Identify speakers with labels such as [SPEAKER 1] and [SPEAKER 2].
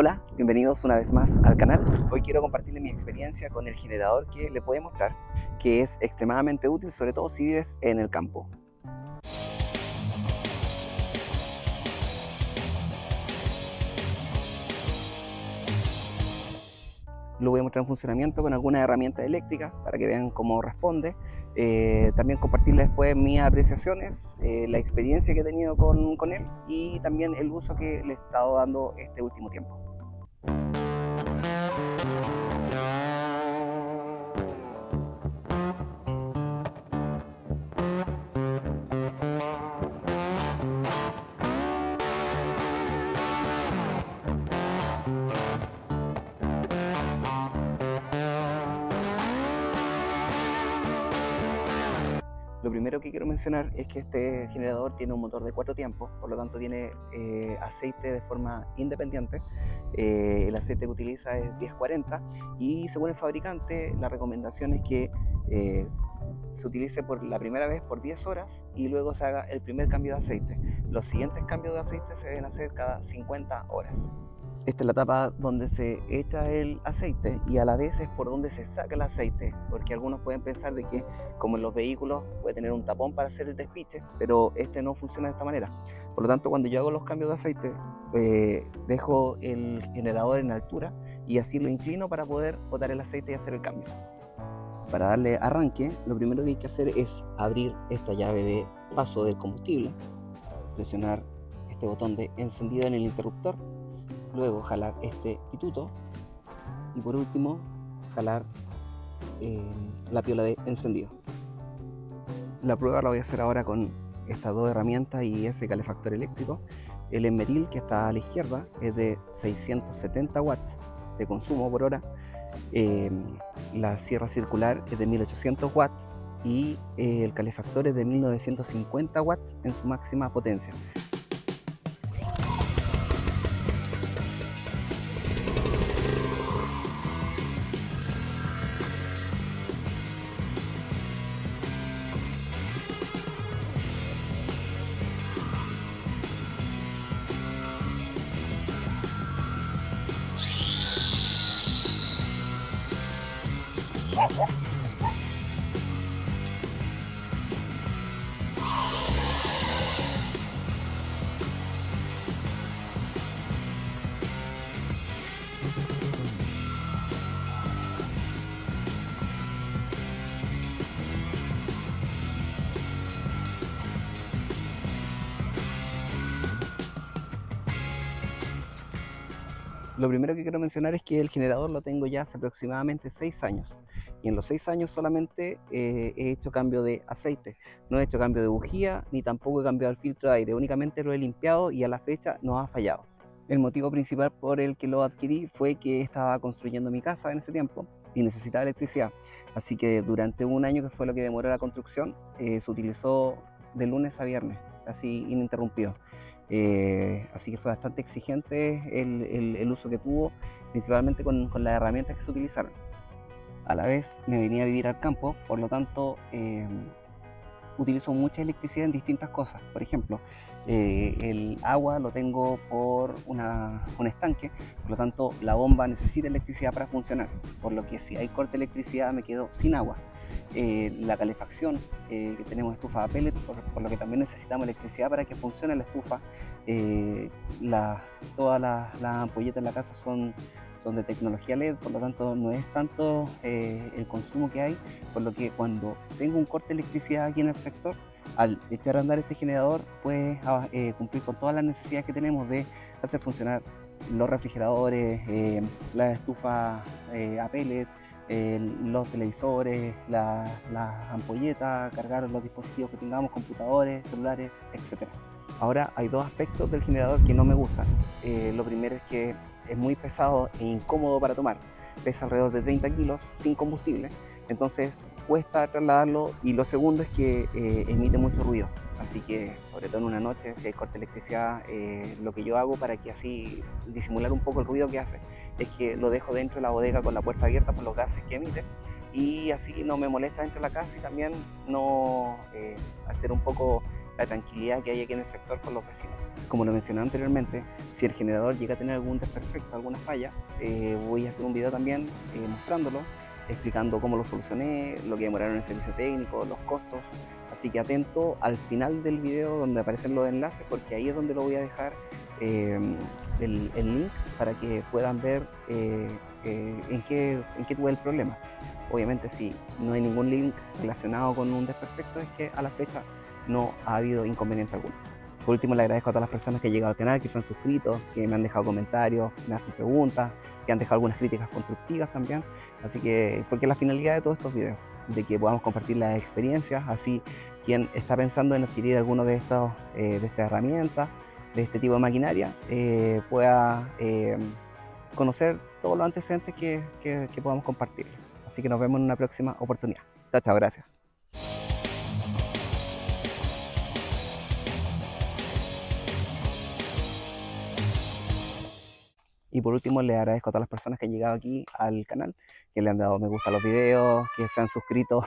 [SPEAKER 1] Hola, bienvenidos una vez más al canal. Hoy quiero compartirles mi experiencia con el generador que les voy a mostrar, que es extremadamente útil, sobre todo si vives en el campo. Lo voy a mostrar en funcionamiento con algunas herramientas eléctricas para que vean cómo responde. También compartirles después mis apreciaciones, la experiencia que he tenido con él y también el uso que le he estado dando este último tiempo. Lo primero que quiero mencionar es que este generador tiene un motor de 4 tiempos, por lo tanto tiene aceite de forma independiente. El aceite que utiliza es 1040 y según el fabricante la recomendación es que se utilice por la primera vez por 10 horas y luego se haga el primer cambio de aceite. Los siguientes cambios de aceite se deben hacer cada 50 horas. Esta es la tapa donde se echa el aceite y a la vez es por donde se saca el aceite, porque algunos pueden pensar de que como en los vehículos puede tener un tapón para hacer el despiste, pero este no funciona de esta manera. Por lo tanto, cuando yo hago los cambios de aceite, dejo el generador en altura y así lo inclino para poder botar el aceite y hacer el cambio. Para darle arranque, lo primero que hay que hacer es abrir esta llave de paso del combustible, presionar este botón de encendido en el interruptor, luego jalar este pituto y por último jalar la piola de encendido. La prueba la voy a hacer ahora con estas dos herramientas y ese calefactor eléctrico. El Emeril, que está a la izquierda, es de 670 watts de consumo por hora. La sierra circular es de 1800 watts y el calefactor es de 1950 watts en su máxima potencia. Lo primero que quiero mencionar es que el generador lo tengo ya hace aproximadamente 6 años y en los 6 años solamente he hecho cambio de aceite, no he hecho cambio de bujía ni tampoco he cambiado el filtro de aire, únicamente lo he limpiado y a la fecha no ha fallado. El motivo principal por el que lo adquirí fue que estaba construyendo mi casa en ese tiempo y necesitaba electricidad, así que durante un año, que fue lo que demoró la construcción, se utilizó de lunes a viernes, así ininterrumpido. Así que fue bastante exigente el uso que tuvo, principalmente con las herramientas que se utilizaron. A la vez me venía a vivir al campo, por lo tanto utilizo mucha electricidad en distintas cosas. Por ejemplo, el agua lo tengo por un estanque, por lo tanto la bomba necesita electricidad para funcionar, por lo que si hay corte de electricidad me quedo sin agua. La calefacción, que tenemos estufa a pellet, por lo que también necesitamos electricidad para que funcione la estufa. Todas las ampolletas en la casa son de tecnología LED, por lo tanto no es tanto el consumo que hay, por lo que cuando tengo un corte de electricidad aquí en el sector, al echar a andar este generador puede cumplir con todas las necesidades que tenemos de hacer funcionar los refrigeradores, las estufas a pellet, los televisores, las ampolletas, cargar los dispositivos que tengamos, computadores, celulares, etc. Ahora hay dos aspectos del generador que no me gustan. Lo primero es que es muy pesado e incómodo para tomar. Pesa alrededor de 30 kilos sin combustible, entonces cuesta trasladarlo. Y lo segundo es que emite mucho ruido. Así que, sobre todo en una noche, si hay corte de electricidad, lo que yo hago para que así disimular un poco el ruido que hace es que lo dejo dentro de la bodega con la puerta abierta por los gases que emite, y así no me molesta dentro de la casa y también no altera un poco la tranquilidad que hay aquí en el sector con los vecinos. Como lo mencioné anteriormente, si el generador llega a tener algún desperfecto, alguna falla, voy a hacer un video también mostrándolo, explicando cómo lo solucioné, lo que demoraron en el servicio técnico, los costos. Así que atento al final del video donde aparecen los enlaces, porque ahí es donde lo voy a dejar el link para que puedan ver en qué tuve el problema. Obviamente, si no hay ningún link relacionado con un desperfecto, es que a la fecha no ha habido inconveniente alguno. Por último, le agradezco a todas las personas que han llegado al canal, que se han suscrito, que me han dejado comentarios, me hacen preguntas, que han dejado algunas críticas constructivas también. Así que, porque la finalidad de todos estos videos, de que podamos compartir las experiencias, así quien está pensando en adquirir alguno de estas herramientas, de este tipo de maquinaria, pueda conocer todos los antecedentes que podamos compartir. Así que nos vemos en una próxima oportunidad. Chao, chao, gracias. Y por último, les agradezco a todas las personas que han llegado aquí al canal, que le han dado me gusta a los videos, que se han suscrito